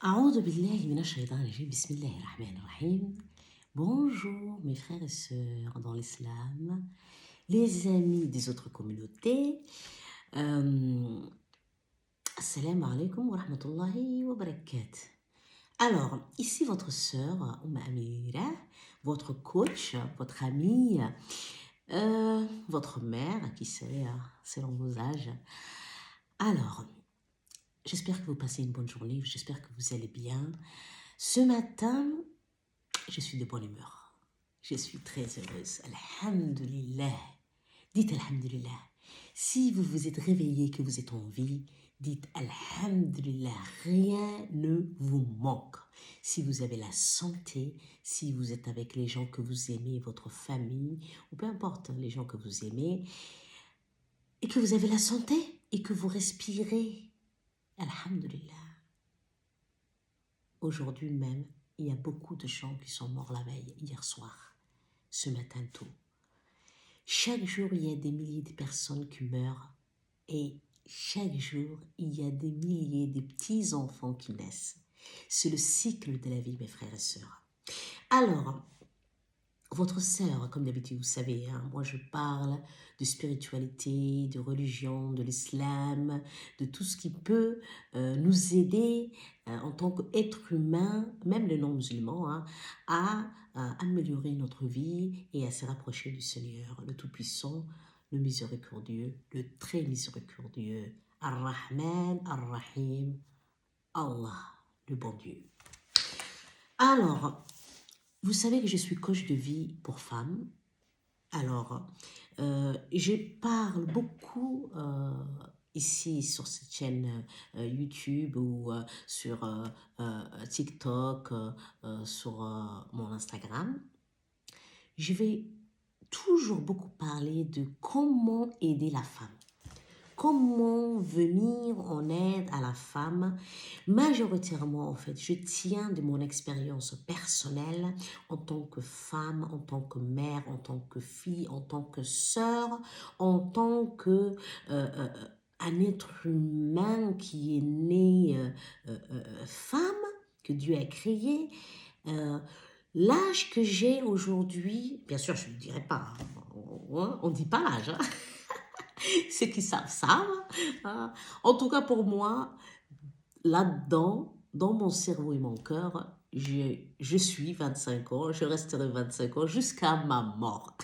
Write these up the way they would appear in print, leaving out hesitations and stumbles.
A'oudou billahi minash shaitanir rajim. Bismillahir rahmanir rahim. Bonjour mes frères et sœurs dans l'islam, les amis des autres communautés. Assalamu alaikum wa rahmatullahi wa barakatuh. Alors, ici votre sœur, Amira, votre coach, votre amie, votre mère, qui sait, selon vos âges. Alors, j'espère que vous passez une bonne journée, j'espère que vous allez bien. Ce matin, je suis de bonne humeur. Je suis très heureuse. Alhamdulillah. Dites Alhamdulillah. Si vous vous êtes réveillé, que vous êtes en vie, dites Alhamdulillah. Rien ne vous manque. Si vous avez la santé, si vous êtes avec les gens que vous aimez, votre famille, ou peu importe les gens que vous aimez, et que vous avez la santé, et que vous respirez, Alhamdulillah. Aujourd'hui même, il y a beaucoup de gens qui sont morts la veille, hier soir, ce matin tôt. Chaque jour, il y a des milliers de personnes qui meurent et chaque jour, il y a des milliers de petits-enfants qui naissent. C'est le cycle de la vie, mes frères et sœurs. Alors, votre sœur, comme d'habitude, vous savez, moi je parle de spiritualité, de religion, de l'islam, de tout ce qui peut nous aider en tant qu'être humain, même les non-musulmans, à améliorer notre vie et à se rapprocher du Seigneur, le Tout-Puissant, le Miséricordieux, le très miséricordieux, Ar-Rahman, Ar-Rahim, Allah, le bon Dieu. Alors, vous savez que je suis coach de vie pour femmes. Alors, je parle beaucoup ici sur cette chaîne YouTube ou sur TikTok, sur mon Instagram. Je vais toujours beaucoup parler de comment aider la femme. Comment venir en aide à la femme. Majoritairement, en fait, je tiens de mon expérience personnelle en tant que femme, en tant que mère, en tant que fille, en tant que sœur, en tant que un être humain qui est né femme, que Dieu a créé. L'âge que j'ai aujourd'hui, bien sûr, je ne le dirai pas, on ne dit pas l'âge, ceux qui savent, savent. En tout cas, pour moi, là-dedans, dans mon cerveau et mon cœur, je suis 25 ans, je resterai 25 ans jusqu'à ma mort.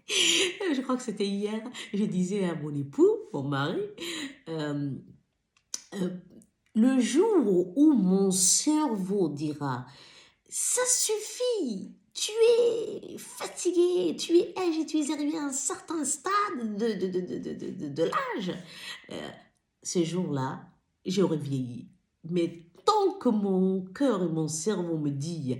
Je crois que c'était hier, je disais à mon époux, mon mari, euh, euh, le jour où mon cerveau dira, ça suffit, tu es fatigué, tu es âgé, tu es arrivé à un certain stade de l'âge. Ce jour-là, j'aurais vieilli. Mais tant que mon cœur et mon cerveau me disent,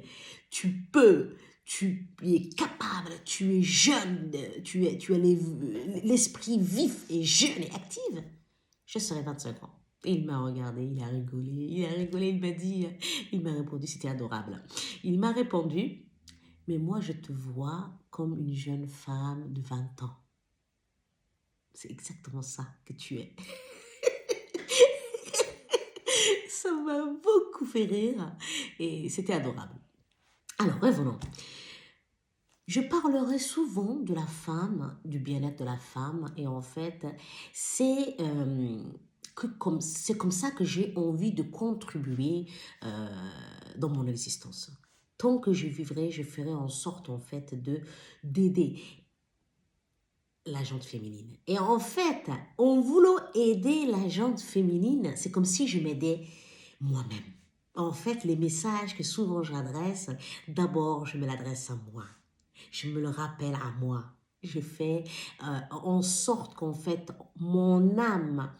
tu peux, tu es capable, tu es jeune, tu as l'esprit vif et jeune et actif, je serai 25 ans. Et il m'a regardé, il a rigolé, il m'a dit, il m'a répondu, c'était adorable. Il m'a répondu, mais moi je te vois comme une jeune femme de 20 ans. C'est exactement ça que tu es. Ça m'a beaucoup fait rire et c'était adorable. Alors, revenons. Je parlerai souvent de la femme, du bien-être de la femme et en fait, c'est comme ça que j'ai envie de contribuer dans mon existence. Tant que je vivrai, je ferai en sorte en fait d'aider la gente féminine. Et en fait, en voulant aider la gente féminine, c'est comme si je m'aidais moi-même. En fait, les messages que souvent j'adresse, d'abord, je me l'adresse à moi. Je me le rappelle à moi. Je fais en sorte qu'en fait, mon âme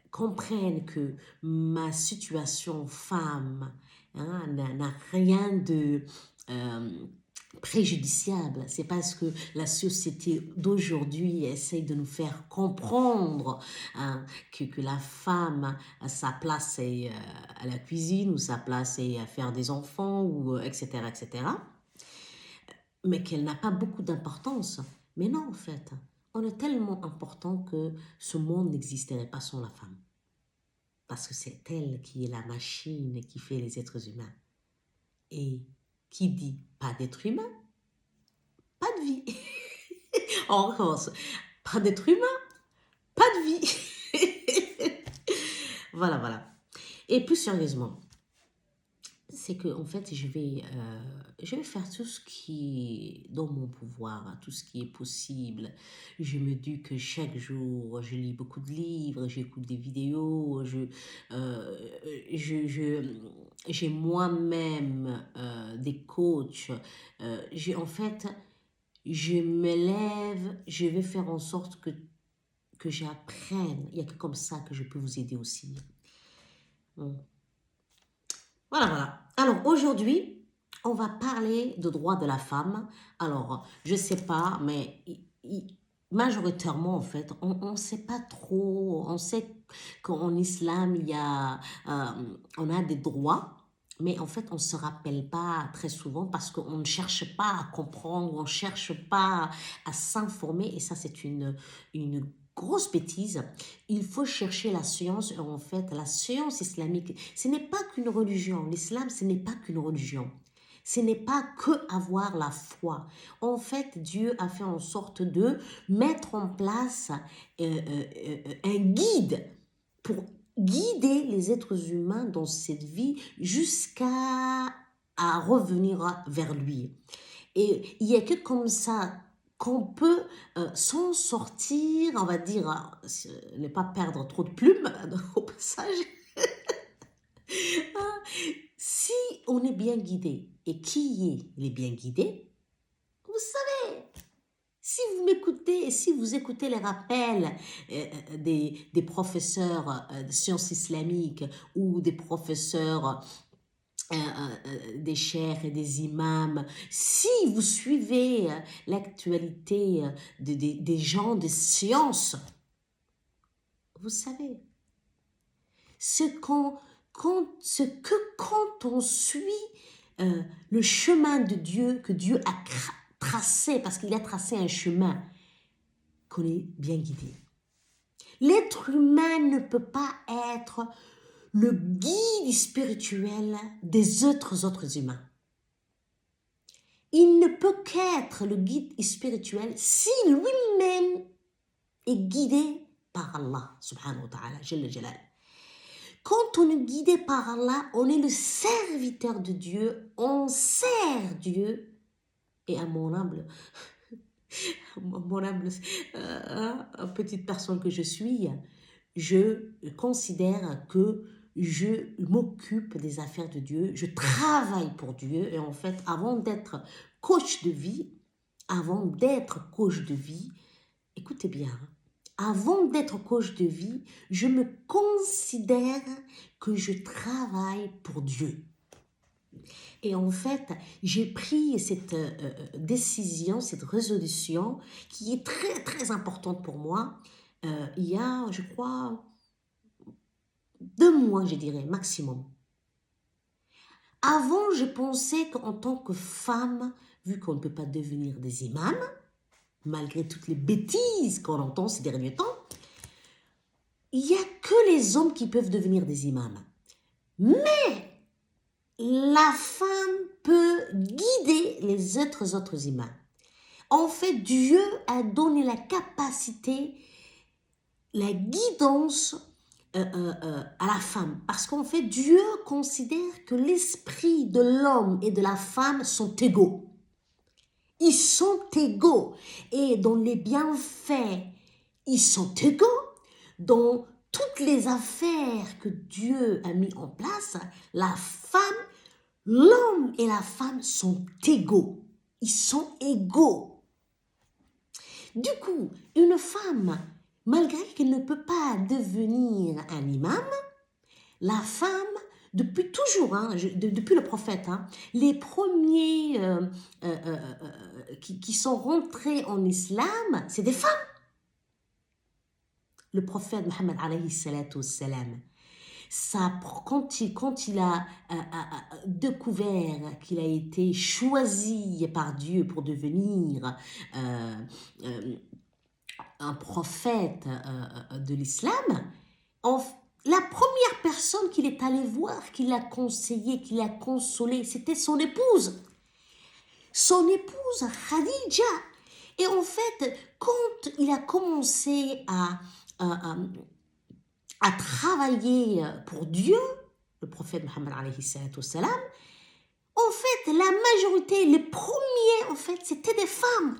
comprenne que ma situation femme n'a rien de préjudiciable. C'est parce que la société d'aujourd'hui essaye de nous faire comprendre que la femme a sa place est à la cuisine ou sa place est à faire des enfants ou etc. etc. Mais qu'elle n'a pas beaucoup d'importance. Mais non, en fait, on est tellement important que ce monde n'existerait pas sans la femme. parce que c'est elle qui est la machine qui fait les êtres humains. Et qui dit pas d'être humain, pas de vie. On recommence. Pas d'être humain, pas de vie. Voilà, voilà. Et plus sérieusement, c'est que en fait, je vais faire tout ce qui est dans mon pouvoir, tout ce qui est possible. Je me dis que chaque jour, je lis beaucoup de livres, j'écoute des vidéos, euh, j'ai moi-même des coachs. En fait, je me lève, je vais faire en sorte que j'apprenne. Il n'y a que comme ça que je peux vous aider aussi. Bon. Voilà, voilà. Alors aujourd'hui, on va parler de droits de la femme. Alors, je ne sais pas, mais majoritairement, en fait, on ne sait pas trop. On sait qu'en islam, on a des droits, mais en fait, on ne se rappelle pas très souvent parce qu'on ne cherche pas à comprendre, on ne cherche pas à s'informer. Et ça, c'est une grosse bêtise. Il faut chercher la science. Et en fait, la science islamique, ce n'est pas qu'une religion. L'islam, ce n'est pas qu'une religion. Ce n'est pas que avoir la foi. En fait, Dieu a fait en sorte de mettre en place un guide pour guider les êtres humains dans cette vie jusqu'à revenir vers lui. Et il n'y a que comme ça qu'on peut s'en sortir, on va dire, ne pas perdre trop de plumes au passage. Si on est bien guidé, et qui est les bien guidés, vous savez, si vous m'écoutez, si vous écoutez les rappels des professeurs de sciences islamiques ou des professeurs des cheikhs et des imams, si vous suivez l'actualité des gens de science, vous savez, quand on suit le chemin de Dieu, que Dieu a tracé, parce qu'il a tracé un chemin, qu'on est bien guidé. L'être humain ne peut pas être le guide spirituel des autres humains. Il ne peut qu'être le guide spirituel si lui-même est guidé par Allah, subhanahu wa ta'ala, jalla jalal. Quand on est guidé par Allah, on est le serviteur de Dieu, on sert Dieu. Et à mon humble petite personne que je suis, je considère que je m'occupe des affaires de Dieu, je travaille pour Dieu. Et en fait, avant d'être coach de vie, écoutez bien, avant d'être coach de vie, je me considère que je travaille pour Dieu. Et en fait, j'ai pris cette décision, cette résolution qui est très très importante pour moi. Il y a, je crois, 2 mois, je dirais, maximum. Avant, je pensais qu'en tant que femme, vu qu'on ne peut pas devenir des imams, malgré toutes les bêtises qu'on entend ces derniers temps, il n'y a que les hommes qui peuvent devenir des imams. Mais la femme peut guider les autres humains. En fait, Dieu a donné la capacité, la guidance à la femme. Parce qu'en fait, Dieu considère que l'esprit de l'homme et de la femme sont égaux. Ils sont égaux. Et dans les bienfaits, ils sont égaux. Dans toutes les affaires que Dieu a mis en place, la femme, l'homme et la femme sont égaux. Ils sont égaux. Du coup, une femme, malgré qu'elle ne peut pas devenir un imam, la femme, depuis toujours, depuis le prophète, les premiers qui sont rentrés en islam, c'est des femmes. Le prophète Mohammed alayhi salatu wassalam, quand il a découvert qu'il a été choisi par Dieu pour devenir un prophète de l'islam, la première personne qu'il est allé voir, qui l'a conseillé, qui l'a consolé, c'était son épouse. Son épouse, Khadija. Et en fait, quand il a commencé à travailler pour Dieu, le prophète Mohammed alayhi salatu wassalam, en fait, la majorité, les premiers, en fait, c'était des femmes.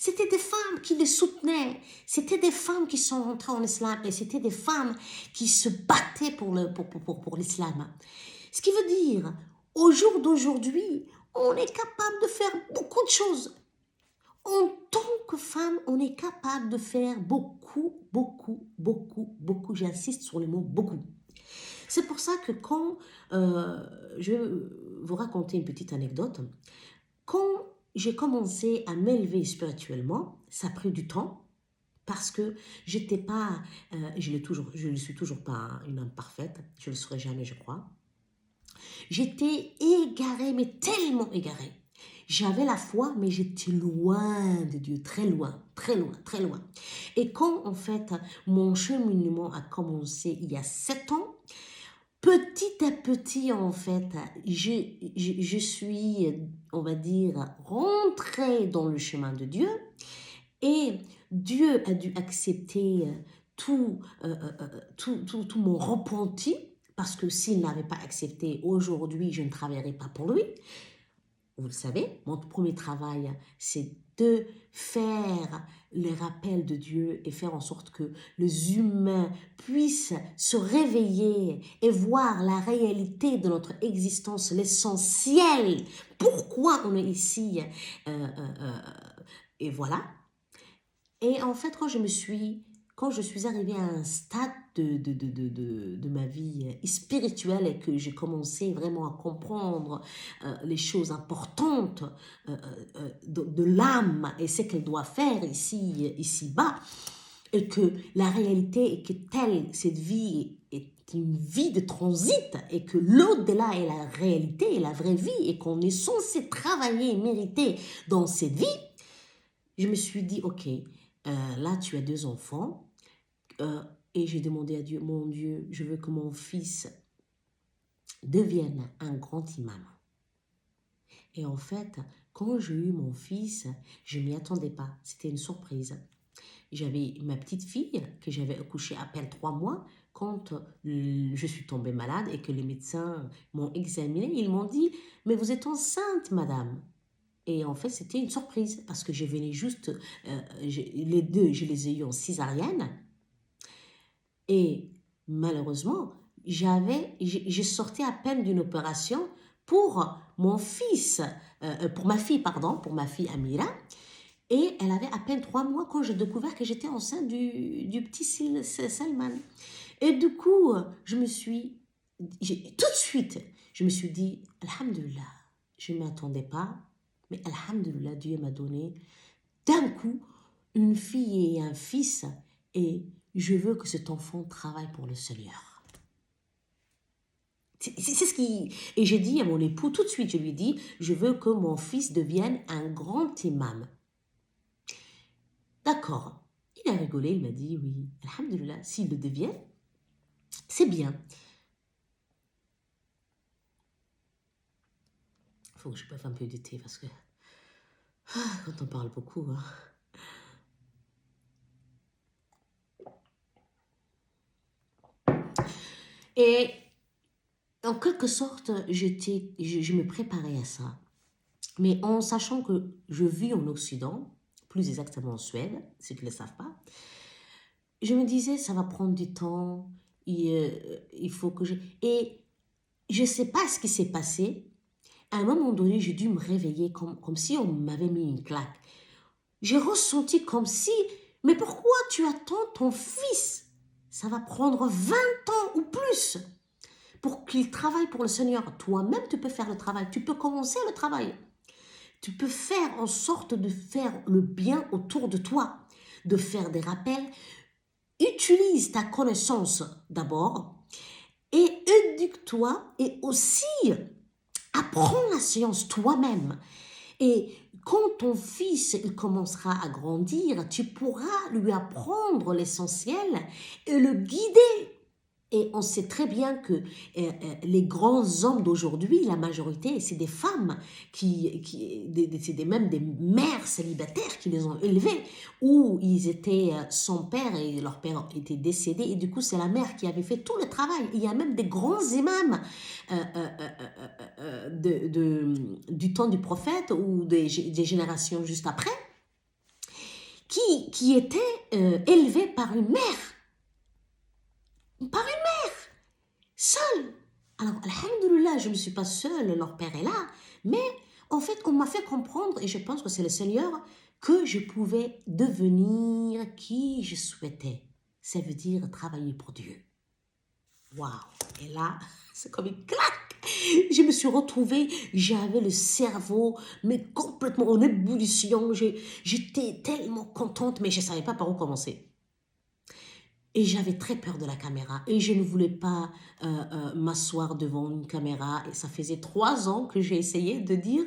C'était des femmes qui les soutenaient. C'était des femmes qui sont rentrées en islam et c'était des femmes qui se battaient pour l'islam. Ce qui veut dire, au jour d'aujourd'hui, on est capable de faire beaucoup de choses. En tant que femme, on est capable de faire beaucoup, j'insiste sur le mot beaucoup. C'est pour ça que quand je vais vous raconter une petite anecdote, quand j'ai commencé à m'élever spirituellement, ça a pris du temps parce que j'étais pas, je ne suis toujours pas une âme parfaite, je ne le serai jamais, je crois. J'étais égarée, mais tellement égarée. J'avais la foi, mais j'étais loin de Dieu, très loin, très loin, très loin. Et quand, en fait, mon cheminement a commencé il y a 7 ans, petit à petit, en fait, je suis, on va dire, rentrée dans le chemin de Dieu et Dieu a dû accepter tout mon repenti parce que s'il n'avait pas accepté, aujourd'hui, je ne travaillerais pas pour lui. Vous le savez, mon premier travail, c'est de faire les rappels de Dieu et faire en sorte que les humains puissent se réveiller et voir la réalité de notre existence, l'essentiel, pourquoi on est ici, et voilà. Et en fait, quand je suis arrivée à un stade de ma vie spirituelle et que j'ai commencé vraiment à comprendre les choses importantes de l'âme et ce qu'elle doit faire ici-bas, et que la réalité est que cette vie est une vie de transit et que l'au-delà est la réalité et la vraie vie et qu'on est censé travailler et mériter dans cette vie, je me suis dit, ok, là tu as 2 enfants, et j'ai demandé à Dieu, mon Dieu, je veux que mon fils devienne un grand imam. Et en fait, quand j'ai eu mon fils, je ne m'y attendais pas, c'était une surprise. J'avais ma petite fille que j'avais accouchée à peine 3 mois quand je suis tombée malade et que les médecins m'ont examinée. Ils m'ont dit, mais vous êtes enceinte, madame. Et en fait, c'était une surprise parce que je venais juste, les deux, je les ai eus en césarienne. Et malheureusement, je sortais à peine d'une opération pour mon fils, pour ma fille Amira. Et elle avait à peine 3 mois quand j'ai découvert que j'étais enceinte du petit Salman. Et du coup, tout de suite, je me suis dit, Alhamdulillah, je ne m'attendais pas, mais Alhamdulillah, Dieu m'a donné d'un coup une fille et un fils, et je veux que cet enfant travaille pour le Seigneur. C'est ce qui... Et j'ai dit à mon époux, tout de suite, je lui ai dit, je veux que mon fils devienne un grand imam. D'accord. Il a rigolé, il m'a dit, oui, alhamdulillah, s'il le devient, c'est bien. Il faut que je boive un peu de thé parce que quand on parle beaucoup... Hein. Et en quelque sorte, je me préparais à ça. Mais en sachant que je vis en Occident, plus exactement en Suède, ceux qui ne le savent pas, je me disais, ça va prendre du temps, il faut que je... Et je ne sais pas ce qui s'est passé. À un moment donné, j'ai dû me réveiller comme si on m'avait mis une claque. J'ai ressenti comme si, mais pourquoi tu attends ton fils? Ça va prendre 20 ans ou plus pour qu'il travaille pour le Seigneur. Toi-même, tu peux faire le travail. Tu peux commencer le travail. Tu peux faire en sorte de faire le bien autour de toi, de faire des rappels. Utilise ta connaissance d'abord et éduque-toi et aussi apprends la science toi-même. Et quand ton fils il commencera à grandir, tu pourras lui apprendre l'essentiel et le guider Et on sait très bien que les grands hommes d'aujourd'hui, la majorité, c'est des femmes, même des mères célibataires qui les ont élevés, où ils étaient sans père et leur père était décédé, et du coup c'est la mère qui avait fait tout le travail. Il y a même des grands imams du temps du prophète ou des générations juste après, qui étaient élevés par une mère, par seule. Alors, alhamdoulilah, je ne me suis pas seule, leur père est là, mais en fait, on m'a fait comprendre, et je pense que c'est le Seigneur, que je pouvais devenir qui je souhaitais. Ça veut dire travailler pour Dieu. Waouh! Et là, c'est comme une claque. Je me suis retrouvée, j'avais le cerveau, mais complètement en ébullition. J'étais tellement contente, mais je ne savais pas par où commencer. Et j'avais très peur de la caméra et je ne voulais pas m'asseoir devant une caméra. Et ça faisait 3 ans que j'ai essayé de dire,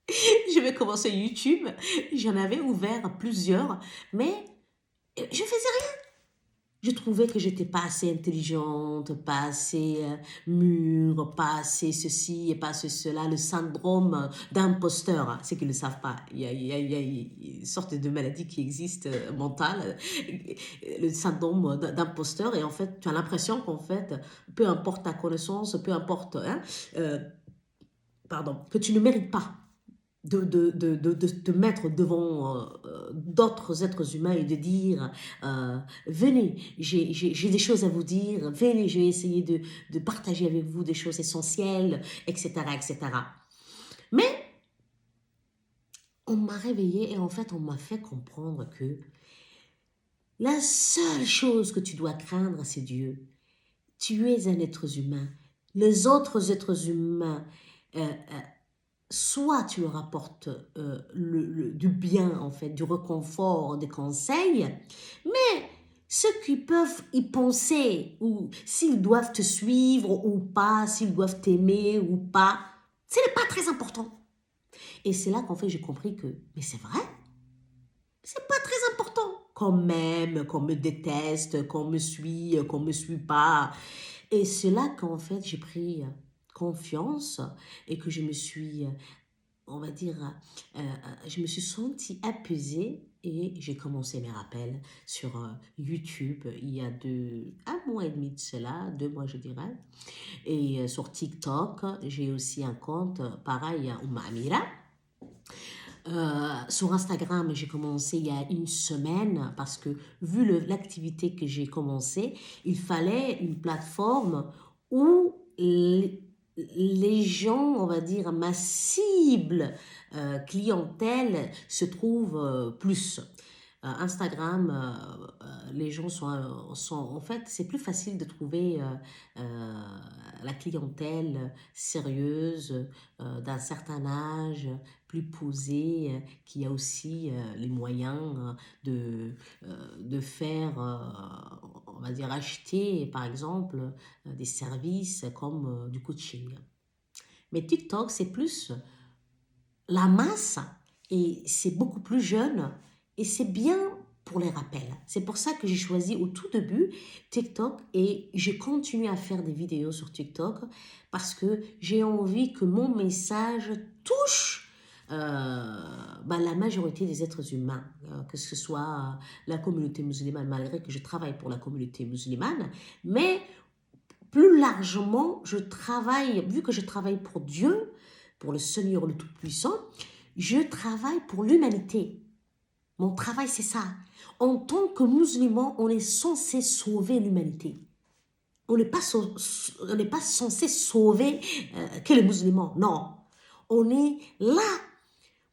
je vais commencer YouTube. J'en avais ouvert plusieurs, mais je faisais rien. Je trouvais que j'étais pas assez intelligente, pas assez mûre, pas assez ceci et pas assez cela. Le syndrome d'imposteur, hein, c'est qu'ils ne le savent pas. Il y a une sorte de maladie qui existe mentale, le syndrome d'imposteur. Et en fait, tu as l'impression qu'en fait, peu importe ta connaissance, peu importe, hein, euh, pardon, que tu ne mérites pas de te mettre devant d'autres êtres humains et de dire venez, j'ai des choses à vous dire, venez, je vais essayer de partager avec vous des choses essentielles, etc., etc. Mais on m'a réveillée et en fait, on m'a fait comprendre que la seule chose que tu dois craindre, c'est Dieu. Tu es un être humain. Les autres êtres humains soit tu leur apportes du bien, en fait, du réconfort, des conseils, mais ceux qui peuvent y penser, ou s'ils doivent te suivre ou pas, s'ils doivent t'aimer ou pas, ce n'est pas très important. Et c'est là qu'en fait j'ai compris que, mais c'est vrai, c'est pas très important. Qu'on m'aime, qu'on me déteste, qu'on me suit pas. Et c'est là qu'en fait j'ai pris confiance et que je me suis on va dire, je me suis sentie apaisée et j'ai commencé mes rappels sur YouTube il y a 1 mois et demi de cela, 2 mois je dirais. Et sur TikTok, j'ai aussi un compte, pareil, Oumma Amira. Sur Instagram, j'ai commencé il y a une semaine parce que vu l'activité que j'ai commencé, il fallait une plateforme où les gens, on va dire, ma cible clientèle se trouve plus. Instagram, les gens en fait, c'est plus facile de trouver la clientèle sérieuse d'un certain âge, plus posée, qui a aussi les moyens de faire, on va dire, acheter, par exemple, des services comme du coaching. Mais TikTok, c'est plus la masse et c'est beaucoup plus jeune et c'est bien pour les rappels. C'est pour ça que j'ai choisi au tout début TikTok et je continue à faire des vidéos sur TikTok parce que j'ai envie que mon message touche la majorité des êtres humains, que ce soit la communauté musulmane, malgré que je travaille pour la communauté musulmane, mais plus largement, vu que je travaille pour Dieu, pour le Seigneur le Tout-Puissant, je travaille pour l'humanité. Mon travail, c'est ça. En tant que musulman, on est censé sauver l'humanité. On n'est pas censé sauver que les musulmans. Non. On est là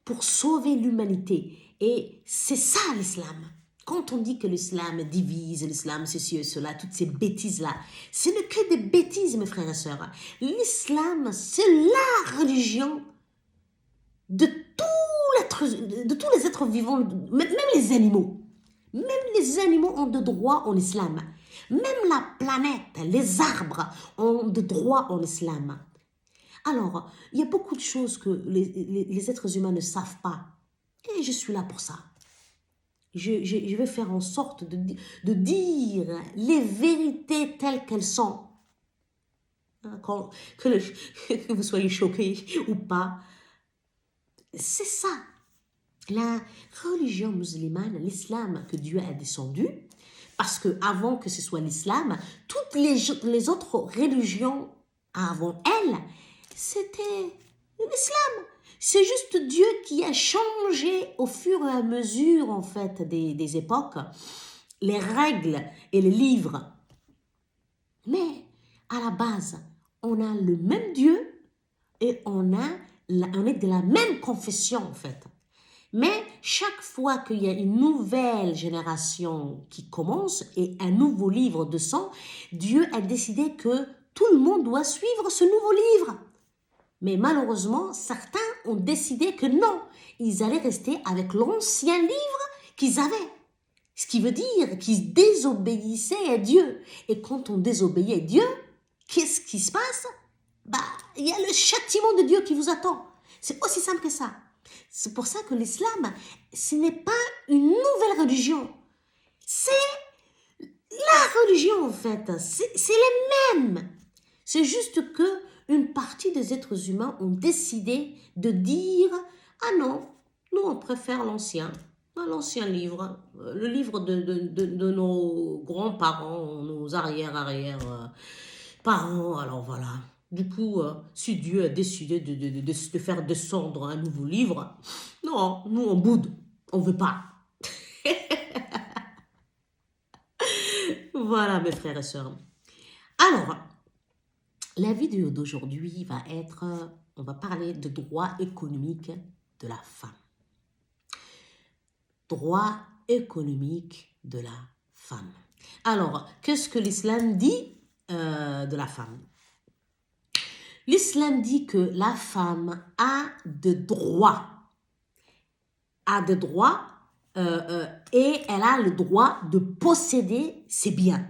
pour sauver l'humanité. Et c'est ça l'islam. Quand on dit que l'islam divise, l'islam ceci et cela, toutes ces bêtises-là, ce n'est que des bêtises, mes frères et sœurs. L'islam, c'est la religion de tous les êtres vivants, même les animaux. Même les animaux ont de droits en islam. Même la planète, les arbres ont de droits en islam. Alors, il y a beaucoup de choses que les êtres humains ne savent pas. Et je suis là pour ça. je vais faire en sorte de dire les vérités telles qu'elles sont. Que vous soyez choqués ou pas. C'est ça. La religion musulmane, l'islam que Dieu a descendu, parce que avant que ce soit l'islam, toutes les autres religions avant elle, c'était l'islam. C'est juste Dieu qui a changé au fur et à mesure, en fait, des époques, les règles et les livres. Mais à la base, on a le même Dieu et on est de la même confession, en fait. Mais chaque fois qu'il y a une nouvelle génération qui commence et un nouveau livre de sang, Dieu a décidé que tout le monde doit suivre ce nouveau livre. Mais malheureusement, certains ont décidé que non, ils allaient rester avec l'ancien livre qu'ils avaient. Ce qui veut dire qu'ils désobéissaient à Dieu. Et quand on désobéit à Dieu, qu'est-ce qui se passe? Il y a le châtiment de Dieu qui vous attend. C'est aussi simple que ça. C'est pour ça que l'islam, ce n'est pas une nouvelle religion. C'est la religion, en fait. C'est les mêmes. C'est juste que une partie des êtres humains ont décidé de dire « Ah non, nous on préfère l'ancien livre, le livre de nos grands-parents, nos arrière-arrière-parents. » Alors voilà. Du coup, si Dieu a décidé de faire descendre un nouveau livre, non, nous on boude, on veut pas. Voilà mes frères et sœurs. Alors, la vidéo d'aujourd'hui va être, on va parler de droit économique de la femme. Droit économique de la femme. Alors, qu'est-ce que l'islam dit de la femme? L'islam dit que la femme a des droits. Et elle a le droit de posséder ses biens.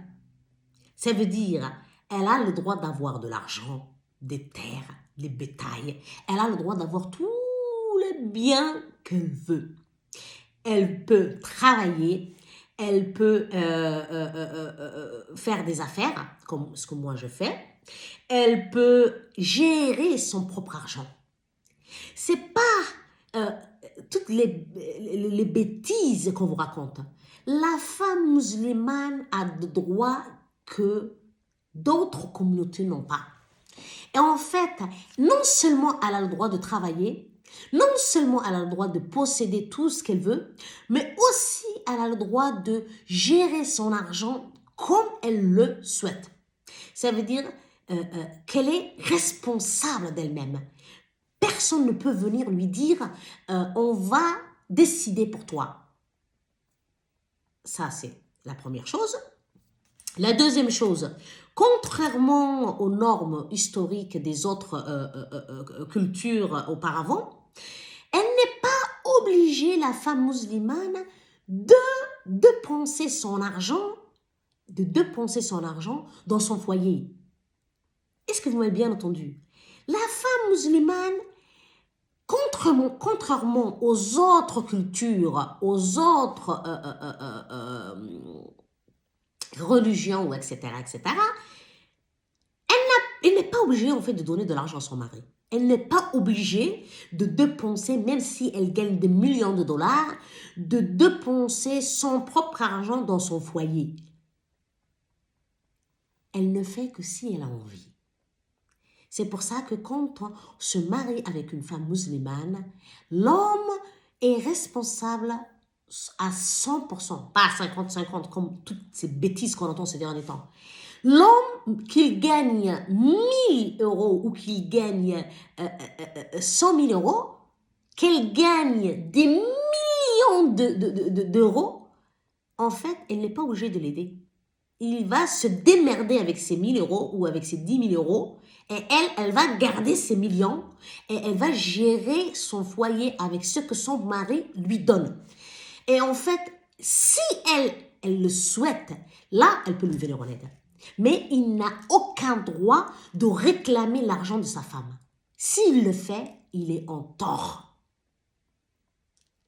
Ça veut dire, elle a le droit d'avoir de l'argent, des terres, des bétails. Elle a le droit d'avoir tous les biens qu'elle veut. Elle peut travailler, elle peut faire des affaires, comme ce que moi je fais. Elle peut gérer son propre argent. C'est pas toutes les bêtises qu'on vous raconte. La femme musulmane a des droits que d'autres communautés n'ont pas. Et en fait, non seulement elle a le droit de travailler, non seulement elle a le droit de posséder tout ce qu'elle veut, mais aussi elle a le droit de gérer son argent comme elle le souhaite. Ça veut dire qu'elle est responsable d'elle-même. Personne ne peut venir lui dire on va décider pour toi. Ça, c'est la première chose. La deuxième chose, contrairement aux normes historiques des autres cultures auparavant, elle n'est pas obligée, la femme musulmane, de dépenser son argent dans son foyer. Est-ce que vous m'avez bien entendu? La femme musulmane, contrairement aux autres cultures, aux autres religions, etc., elle n'est pas obligée en fait de donner de l'argent à son mari. Elle n'est pas obligée de dépenser, même si elle gagne des millions de dollars, de dépenser son propre argent dans son foyer. Elle ne fait que si elle a envie. C'est pour ça que quand on se marie avec une femme musulmane, l'homme est responsable à 100%, pas à 50-50 comme toutes ces bêtises qu'on entend ces derniers temps. L'homme, qu'il gagne 1000 euros ou qu'il gagne 100 000 euros, qu'elle gagne des millions d'euros, en fait, elle n'est pas obligée de l'aider. Il va se démerder avec ses 1000 euros ou avec ses 10 000 euros et elle va garder ses millions et elle va gérer son foyer avec ce que son mari lui donne. Et en fait, si elle le souhaite, là, elle peut lui venir en aide. Mais il n'a aucun droit de réclamer l'argent de sa femme. S'il le fait, il est en tort.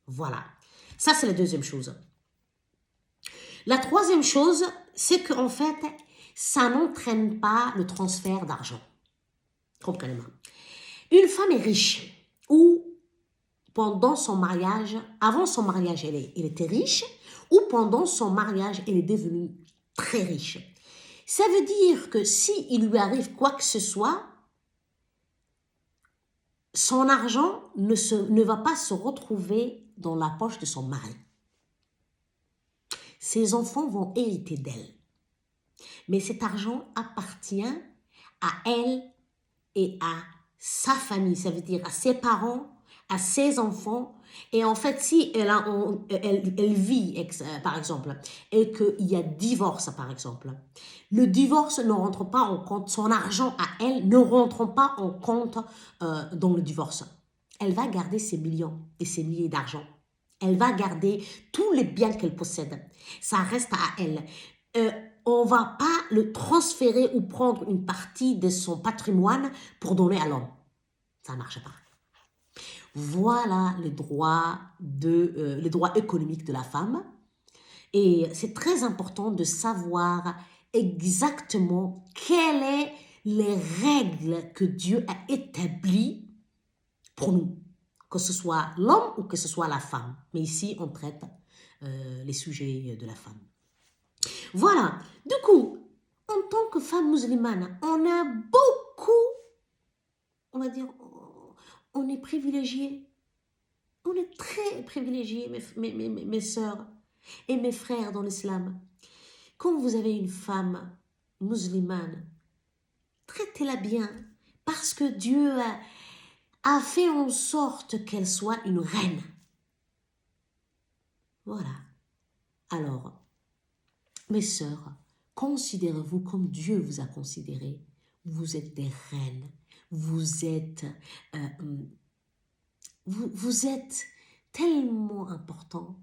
Voilà. Ça, c'est la deuxième chose. La troisième chose, c'est qu'en fait, ça n'entraîne pas le transfert d'argent. Comprenez-moi. Une femme est riche ou pendant son mariage, avant son mariage, elle était riche ou pendant son mariage, elle est devenue très riche. Ça veut dire que si il lui arrive quoi que ce soit, son argent ne va pas se retrouver dans la poche de son mari. Ses enfants vont hériter d'elle. Mais cet argent appartient à elle et à sa famille, ça veut dire à ses parents, à ses enfants. Et en fait, si elle vit, par exemple, et qu'il y a divorce, par exemple, le divorce ne rentre pas en compte, son argent à elle ne rentre pas en compte dans le divorce. Elle va garder ses millions et ses milliers d'argent. Elle va garder tous les biens qu'elle possède. Ça reste à elle. On ne va pas le transférer ou prendre une partie de son patrimoine pour donner à l'homme. Ça ne marche pas. Voilà les droits économiques de la femme. Et c'est très important de savoir exactement quelles sont les règles que Dieu a établies pour nous, que ce soit l'homme ou que ce soit la femme. Mais ici, on traite les sujets de la femme. Voilà, du coup, en tant que femme musulmane, on a beaucoup, on va dire, on est privilégiés. On est très privilégiés, mes sœurs et mes frères dans l'islam. Quand vous avez une femme musulmane, traitez-la bien parce que Dieu a fait en sorte qu'elle soit une reine. Voilà. Alors, mes sœurs, considérez-vous comme Dieu vous a considéré. Vous êtes des reines. Vous êtes tellement important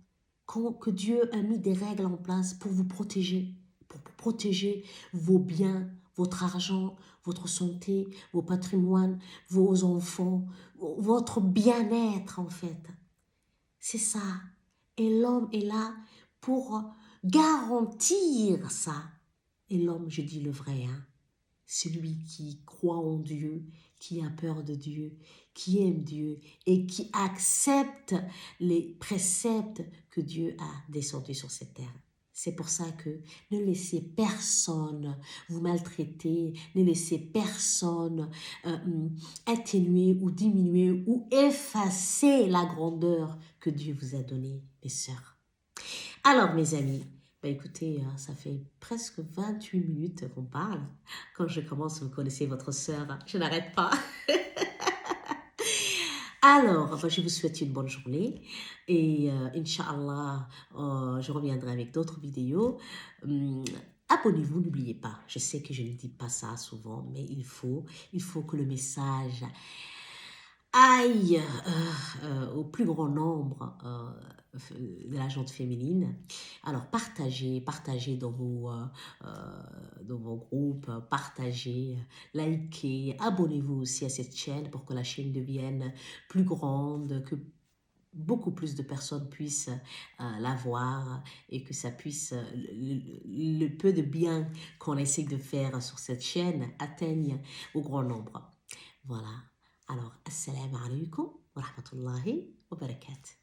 que Dieu a mis des règles en place pour vous protéger, pour protéger vos biens, votre argent, votre santé, vos patrimoines, vos enfants, votre bien-être en fait. C'est ça. Et l'homme est là pour garantir ça. Et l'homme, je dis le vrai, hein, celui qui croit en Dieu, qui a peur de Dieu, qui aime Dieu et qui accepte les préceptes que Dieu a descendus sur cette terre. C'est pour ça que ne laissez personne vous maltraiter, ne laissez personne atténuer ou diminuer ou effacer la grandeur que Dieu vous a donnée, mes sœurs. Alors, mes amis, bah écoutez, ça fait presque 28 minutes qu'on parle. Quand je commence, vous connaissez votre sœur, je n'arrête pas. Alors, je vous souhaite une bonne journée et Inch'Allah, je reviendrai avec d'autres vidéos. Abonnez-vous, n'oubliez pas. Je sais que je ne dis pas ça souvent, mais il faut que le message aille au plus grand nombre de la gente féminine. Alors partagez dans vos groupes, partagez, likez, abonnez-vous aussi à cette chaîne pour que la chaîne devienne plus grande, que beaucoup plus de personnes puissent la voir et que ça puisse, le peu de bien qu'on essaie de faire sur cette chaîne atteigne au grand nombre. Voilà. Alors, assalamu alaikum wa rahmatullahi wa barakatuh.